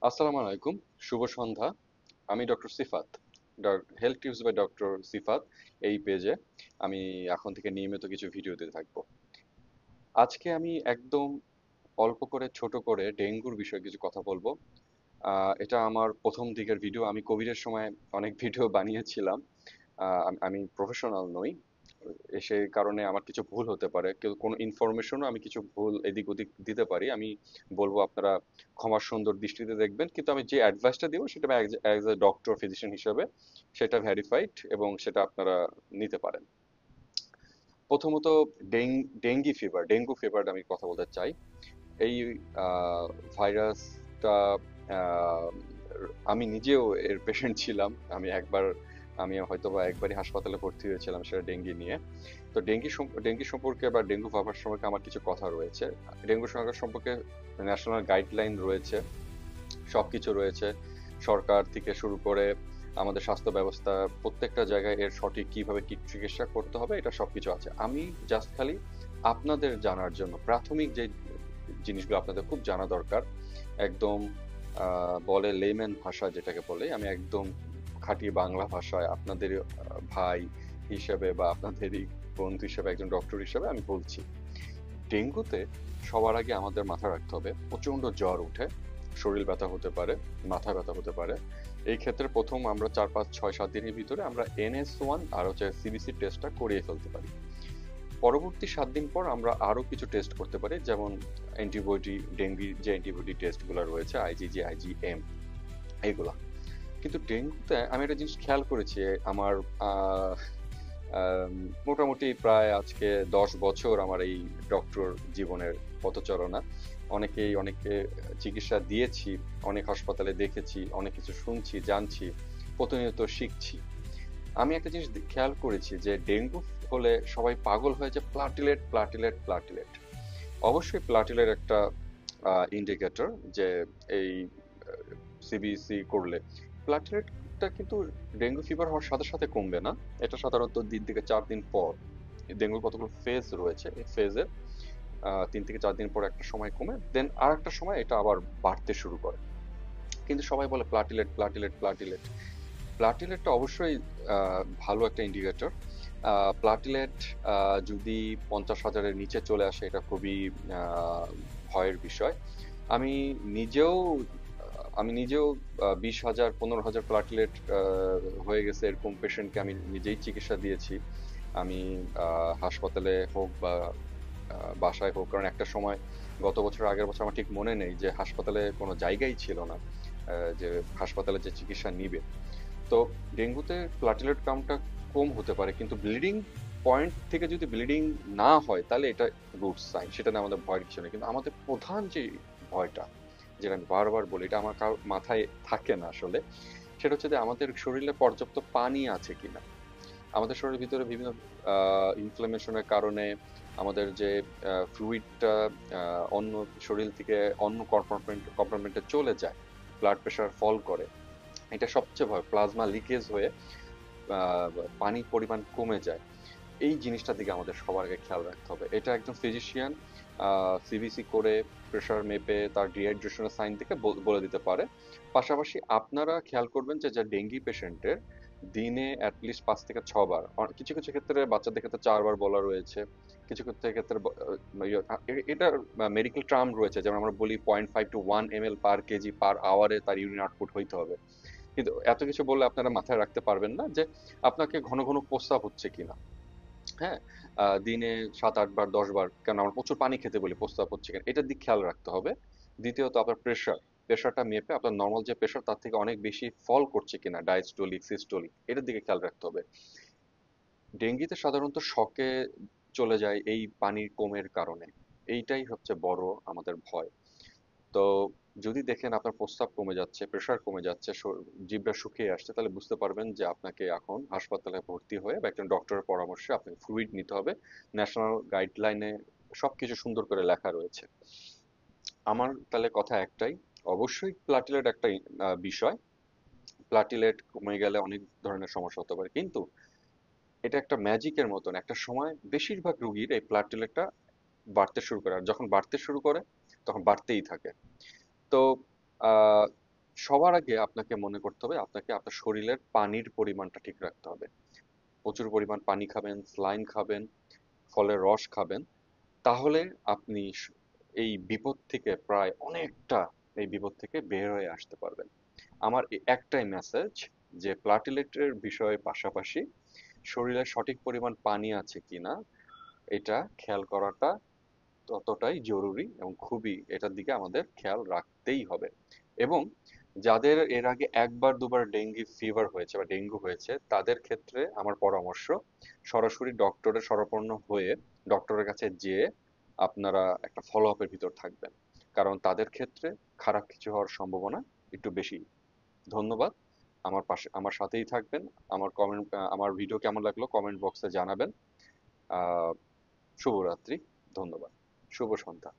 আসসালামু আলাইকুম, শুভ সন্ধ্যা। আমি doctor Sifat, health tips by doctor Sifat এই পেজে আমি এখন থেকে নিয়মিত কিছু ভিডিও দিতে থাকবো। আজকে আমি একদম অল্প করে ছোট করে ডেঙ্গুর বিষয়ে কিছু কথা বলবো। এটা আমার প্রথম দিকের ভিডিও। আমি কোভিডের সময় অনেক ভিডিও বানিয়েছিলাম। আমি প্রফেশনাল নই, সে কারণে আমার কিছু ভুল হতে পারে, কেউ কোনো ইনফরমেশনও আমি কিছু ভুল এদিক ওদিক দিতে পারি। আমি বলবো আপনারা ক্ষমার সুন্দর দৃষ্টিতে দেখবেন, কিন্তু আমি যে অ্যাডভাইসটা দিব সেটা অ্যাজ এ ডক্টর ফিজিশিয়ান হিসেবে সেটা ভেরিফাইড এবং সেটা আপনারা নিতে পারেন। প্রথমত ডেঙ্গি ফিভার, ডেঙ্গু ফিভার আমি কথা বলতে চাই। এই ভাইরাসটা, আমি নিজেও এর পেশেন্ট ছিলাম। আমি হয়তোবা একবারই হাসপাতালে ভর্তি হয়েছিলাম সেটা ডেঙ্গি নিয়ে। তো ডেঙ্গি সম্পর্কে বা ডেঙ্গু ভাইরাস সম্পর্কে আমার কিছু কথা রয়েছে। ডেঙ্গু ভাইরাস সম্পর্কে ন্যাশনাল গাইডলাইন রয়েছে, সবকিছু রয়েছে। সরকার থেকে শুরু করে আমাদের স্বাস্থ্য ব্যবস্থা, প্রত্যেকটা জায়গায় এর সঠিক কিভাবে কি চিকিৎসা করতে হবে এটা সবকিছু আছে। আমি জাস্ট খালি আপনাদের জানার জন্য প্রাথমিক যে জিনিসগুলো আপনাদের খুব জানা দরকার, একদম বলে লেম্যান ভাষা যেটাকে বলে, আমি একদম খাঁটি বাংলা ভাষায় আপনাদের ভাই হিসেবে বা আপনাদেরই বন্ধু হিসেবে, একজন ডক্টর হিসেবে আমি বলছি। ডেঙ্গুতে সবার আগে আমাদের মাথায় রাখতে হবে প্রচন্ড জ্বর উঠে, শরীর ব্যথা হতে পারে, মাথা ব্যথা হতে পারে। এই ক্ষেত্রে প্রথম আমরা 4 5 6 7 দিনের ভিতরে আমরা NS1 আর হচ্ছে CBC টেস্টটা করিয়ে ফেলতে পারি। পরবর্তী 7 দিন পর আমরা আরো কিছু টেস্ট করতে পারি, যেমন অ্যান্টিবডি, ডেঙ্গির যে অ্যান্টিবডি টেস্টগুলো রয়েছে, IgG IgM এগুলা। কিন্তু ডেঙ্গুতে আমি একটা জিনিস খেয়াল করেছি। আমার আহ, আম, মোটামুটি প্রায় আজকে 10 বছর আমার এই ডক্টর জীবনের পথচলনা। অনেকে চিকিৎসা দিয়েছি, অনেক হাসপাতালে দেখেছি, অনেক কিছু শুনছি, জানছি, প্রতিনিয়ত শিখছি। আমি একটা জিনিস খেয়াল করেছি যে ডেঙ্গু হলে সবাই পাগল হয়ে যায়, প্লাটিলেট প্লাটিলেট প্লাটিলেট। অবশ্যই প্লাটিলেট একটা ইন্ডিকেটর যে এই সিবিসি করলে প্লাটিলেটটা কিন্তু ডেঙ্গু ফিভার হওয়ার সাথে সাথে কমবে না। এটা সাধারণত 3 থেকে 4 দিন পর, ডেঙ্গুর কতগুলো ফেজ রয়েছে, এই ফেজের 3 থেকে 4 দিন পর একটা সময় কমে, দেন আর একটা সময় এটা আবার বাড়তে শুরু করে। কিন্তু সবাই বলে প্লাটিলেট প্লাটিলেট প্লাটিলেট। প্লাটিলেটটা অবশ্যই ভালো একটা ইন্ডিকেটর। প্লাটিলেট যদি 50,000-এর নিচে চলে আসে এটা খুবই ভয়ের বিষয়। আমি নিজেও আমি নিজেও 20,000 15,000 প্লাটিলেট হয়ে গেছে এরকম পেশেন্টকে আমি নিজেই চিকিৎসা দিয়েছি। আমি হাসপাতালে হোক বা বাসায় হোক, কারণ একটা সময় গত বছর আগের বছর আমার ঠিক মনে নেই যে হাসপাতালে কোনো জায়গাই ছিল না, যে হাসপাতালে যে চিকিৎসা নিবে। তো ডেঙ্গুতে প্লাটিলেট কাউন্টটা কম হতে পারে, কিন্তু ব্লিডিং পয়েন্ট থেকে যদি ব্লিডিং না হয় তাহলে এটা গুড সাইন, সেটা নিয়ে আমাদের ভয়ের কিছু নেই। কিন্তু আমাদের প্রধান যে ভয়টা, যেটা আমি বারবার বলি, এটা আমার কারো মাথায় থাকে না আসলে, সেটা হচ্ছে যে আমাদের শরীরে পর্যাপ্ত পানি আছে কিনা। আমাদের শরীরের ভিতরে বিভিন্ন ইনফ্লামেশনের কারণে আমাদের যে ফ্লুইডটা অন্য শরীর থেকে অন্য কম্পার্টমেন্টে চলে যায়, ব্লাড প্রেশার ফল করে। এটা সবচেয়ে ভয়, প্লাজমা লিকেজ হয়ে আহ, পানির পরিমাণ কমে যায়। এই জিনিসটার দিকে আমাদের সবার আগে খেয়াল রাখতে হবে। এটা একজন ফিজিশিয়ান সিবিসি করে প্রেশার মেপে তার ডিহাইড্রেশনের সাইন থেকে বলে দিতে পারে। পাশাপাশি আপনারা খেয়াল করবেন যে যারা ডেঙ্গি পেশেন্টের দিনে অ্যাটলিস্ট 5 থেকে 6 বার, কিছু কিছু ক্ষেত্রে বাচ্চাদের ক্ষেত্রে 4 বার বলা রয়েছে, কিছু কিছু ক্ষেত্রে এটা মেডিকেল টার্ম রয়েছে, যেমন আমরা বলি 0.5 to 1 ml/kg/hour তার ইউরিন আউটপুট হইতে হবে। কিন্তু এত কিছু বললে আপনারা মাথায় রাখতে পারবেন না যে আপনাকে ঘন ঘন প্রস্রাব হচ্ছে কিনা। হ্যাঁ, দিনে 7 8 বার 10 বার, কেন আমরা প্রচুর পানি খেতে বলি, প্রস্রাব হচ্ছে কিনা এটার দিক খেয়াল রাখতে হবে। দ্বিতীয়ত আপনার প্রেশারটা মেপে আপনার নর্মাল যে প্রেশার তার থেকে অনেক বেশি ফল করছে কিনা, ডায়াস্টোলিক সিস্টোলিক, এটার দিকে খেয়াল রাখতে হবে। ডেঙ্গিতে সাধারণত শকে চলে যায় এই পানির কমের কারণে। এইটাই হচ্ছে বড় আমাদের ভয়। তো যদি দেখেন আপনার প্রস্রাব কমে যাচ্ছে, প্রেশার কমে যাচ্ছে, জিহ্বা শুকিয়ে আসছে, তাহলে বুঝতে পারবেন যে আপনাকে এখন হাসপাতালে ভর্তি হয়ে বা একজন ডক্টরের পরামর্শে আপনাকে ফ্লুইড নিতে হবে। ন্যাশনাল গাইডলাইনে সবকিছু সুন্দর করে লেখা রয়েছে। আমার তাহলে কথা একটাই, অবশ্যই প্লাটিলেট একটা বিষয়। প্লাটিলেট কমে গেলে অনেক ধরনের সমস্যা হতে পারে, কিন্তু এটা একটা ম্যাজিকের মতন, একটা সময় বেশিরভাগ রুগীর এই প্লাটিলেটটা বাড়তে শুরু করে, আর যখন বাড়তে শুরু করে তখন বাড়তেই থাকে। তো সবার আগে আপনাকে মনে করতে হবে আপনাকে আপনার শরীরের পানির পরিমাণটা ঠিক রাখতে হবে। প্রচুর পরিমাণ পানি খাবেন, স্লাইন খাবেন, ফলের রস খাবেন। তাহলে আপনি এই বিপদ থেকে প্রায় অনেকটা এই বিপদ থেকে বের হয়ে আসতে পারবেন। আমার একটাই মেসেজ যে প্লাটিলেটের বিষয়ের পাশাপাশি শরীরে সঠিক পরিমাণ পানি আছে কিনা এটা খেয়াল করাটা ততটাই জরুরি এবং খুবই এটার দিকে আমাদের খেয়াল রাখতেই হবে। এবং যাদের এর আগে একবার দুবার ডেঙ্গি ফিভার হয়েছে বা ডেঙ্গু হয়েছে তাদের ক্ষেত্রে আমার পরামর্শ সরাসরি ডক্টরের শরণাপন্ন হয়ে ডক্টরের কাছে যেয়ে আপনারা একটা ফলো আপের ভিতর থাকবেন, কারণ তাদের ক্ষেত্রে খারাপ কিছু হওয়ার সম্ভাবনা একটু বেশি। ধন্যবাদ। আমার পাশে আমার সাথেই থাকবেন। আমার ভিডিও কেমন লাগলো কমেন্ট বক্সে জানাবেন। আহ শুভরাত্রি। ধন্যবাদ। শুভ সন্ধ্যা।